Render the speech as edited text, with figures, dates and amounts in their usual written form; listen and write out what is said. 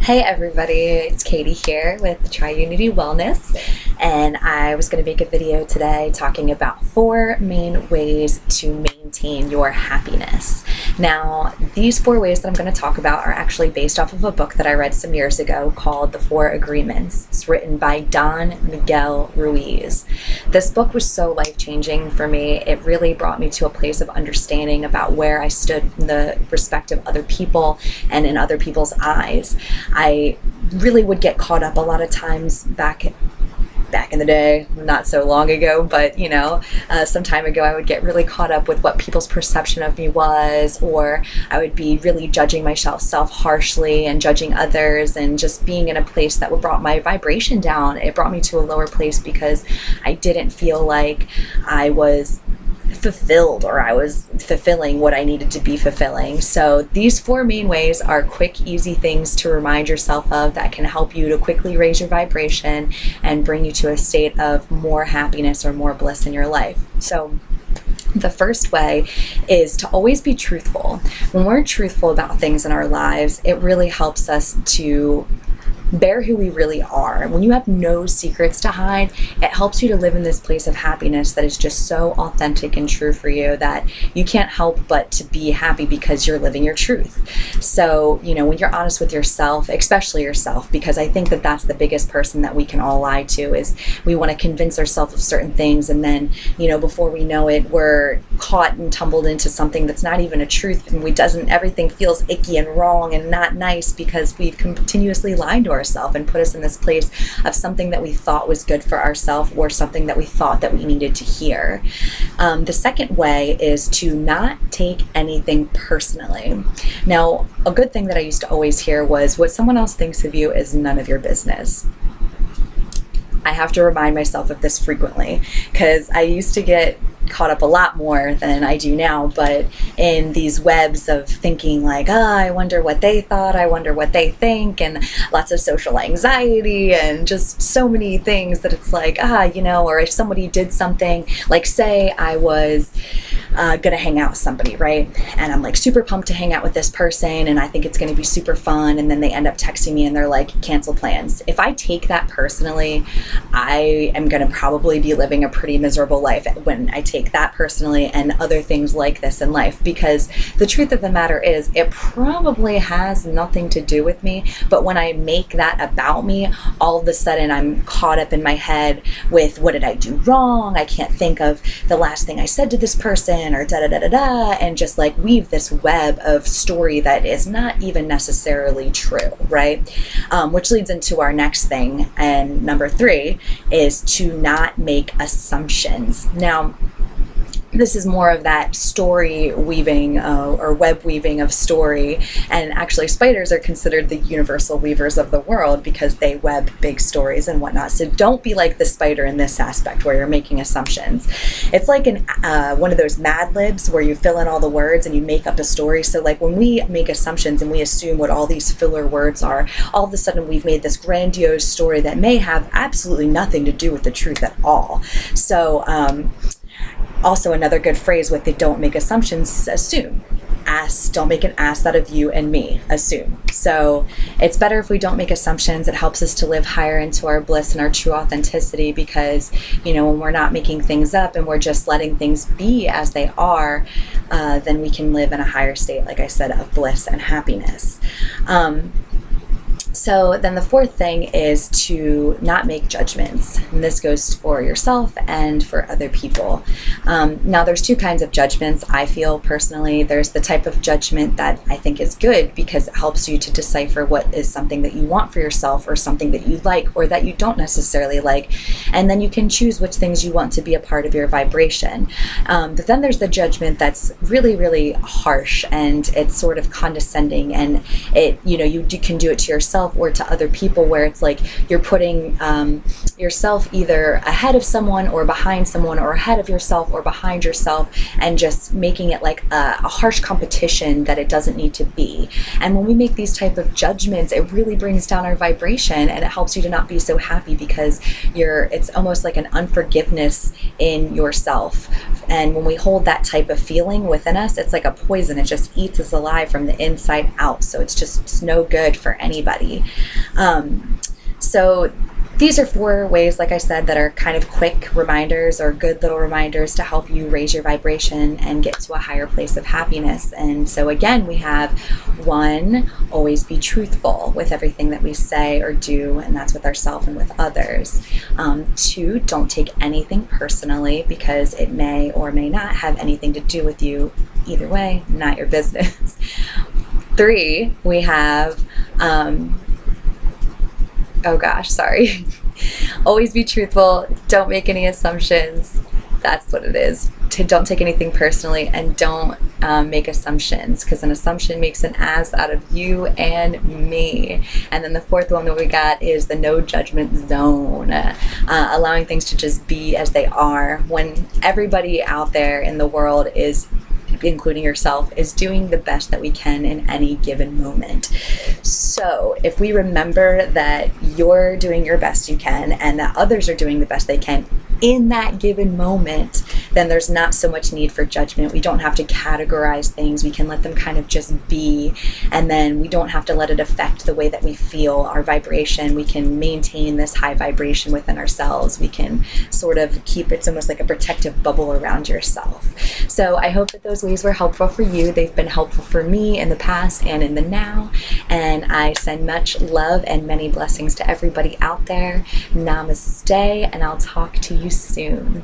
Hey everybody, it's Katie here with Tri-Unity Wellness, and I was going to make a video today talking about 4 main ways to maintain your happiness. Now, these 4 ways that I'm going to talk about are actually based off of a book that I read some years ago called The 4 Agreements. It's written by Don Miguel Ruiz. This book was so life-changing for me. It really brought me to a place of understanding about where I stood in the respect of other people and in other people's eyes. I really would get caught up a lot of times back in the day, not so long ago, but some time ago, I would get really caught up with what people's perception of me was, or I would be really judging myself harshly and judging others, and just being in a place that brought my vibration down. It brought me to a lower place because I didn't feel like I was fulfilled or I was fulfilling what I needed to be fulfilling. So these 4 main ways are quick, easy things to remind yourself of that can help you to quickly raise your vibration and bring you to a state of more happiness or more bliss in your life. So the first way is to always be truthful. When we're truthful about things in our lives, it really helps us to bear who we really are. When you have no secrets to hide, it helps you to live in this place of happiness that is just so authentic and true for you that you can't help but to be happy because you're living your truth. So, when you're honest with yourself, especially yourself, because I think that that's the biggest person that we can all lie to, is we want to convince ourselves of certain things, and then, before we know it, we're caught and tumbled into something that's not even a truth, and everything feels icky and wrong and not nice because we've continuously lied to ourselves and put us in this place of something that we thought was good for ourselves or something that we thought that we needed to hear. The second way is to not take anything personally. Now, a good thing that I used to always hear was, what someone else thinks of you is none of your business. I have to remind myself of this frequently because I used to get caught up a lot more than I do now, but in these webs of thinking like, I wonder what they thought, I wonder what they think, and lots of social anxiety and just so many things that it's like, or if somebody did something, like say I was gonna hang out with somebody, right? And I'm like super pumped to hang out with this person and I think it's gonna be super fun, and then they end up texting me and they're like, cancel plans. If I take that personally, I am gonna probably be living a pretty miserable life when I take that personally and other things like this in life, because the truth of the matter is it probably has nothing to do with me, but when I make that about me, all of a sudden I'm caught up in my head with, what did I do wrong? I can't think of the last thing I said to this person, or da-da-da-da-da, and just like weave this web of story that is not even necessarily true, right? Which leads into our next thing, and number 3 is to not make assumptions. Now, this is more of that story weaving or web weaving of story, and actually spiders are considered the universal weavers of the world because they web big stories and whatnot. So don't be like the spider in this aspect where you're making assumptions. It's like one of those Mad Libs where you fill in all the words and you make up a story. So like when we make assumptions and we assume what all these filler words are, all of a sudden we've made this grandiose story that may have absolutely nothing to do with the truth at all. So also another good phrase with the don't make assumptions, assume. Don't make an ass out of you and me, assume. So it's better if we don't make assumptions. It helps us to live higher into our bliss and our true authenticity, because when we're not making things up and we're just letting things be as they are, then we can live in a higher state, like I said, of bliss and happiness. So then the 4th thing is to not make judgments. And this goes for yourself and for other people. Now there's 2 kinds of judgments, I feel personally. There's the type of judgment that I think is good because it helps you to decipher what is something that you want for yourself or something that you like or that you don't necessarily like. And then you can choose which things you want to be a part of your vibration. But then there's the judgment that's really, really harsh, and it's sort of condescending, and you can do it to yourself or to other people, where it's like you're putting yourself either ahead of someone or behind someone, or ahead of yourself or behind yourself, and just making it like a harsh competition that it doesn't need to be. And when we make these type of judgments, it really brings down our vibration, and it helps you to not be so happy because it's almost like an unforgiveness in yourself And when we hold that type of feeling within us, it's like a poison. It just eats us alive from the inside out. So it's no good for anybody. So these are 4 ways, like I said, that are kind of quick reminders or good little reminders to help you raise your vibration and get to a higher place of happiness. And so again, we have 1, always be truthful with everything that we say or do, and that's with ourselves and with others. 2, don't take anything personally, because it may or may not have anything to do with you. Either way, not your business. 3, we have always be truthful. Don't make any assumptions. That's what it is. Don't take anything personally, and don't make assumptions, because an assumption makes an ass out of you and me. And then the 4th one that we got is the no judgment zone, allowing things to just be as they are, when everybody out there in the world is, including yourself, is doing the best that we can in any given moment. So if we remember that you're doing your best you can, and that others are doing the best they can in that given moment, then there's not so much need for judgment. We don't have to categorize things. We can let them kind of just be, and then we don't have to let it affect the way that we feel, our vibration. We can maintain this high vibration within ourselves. We can sort of keep it's almost like a protective bubble around yourself. So I hope that those ways were helpful for you. They've been helpful for me in the past and in the now, and I send much love and many blessings to everybody out there. Namaste, and I'll talk to you soon.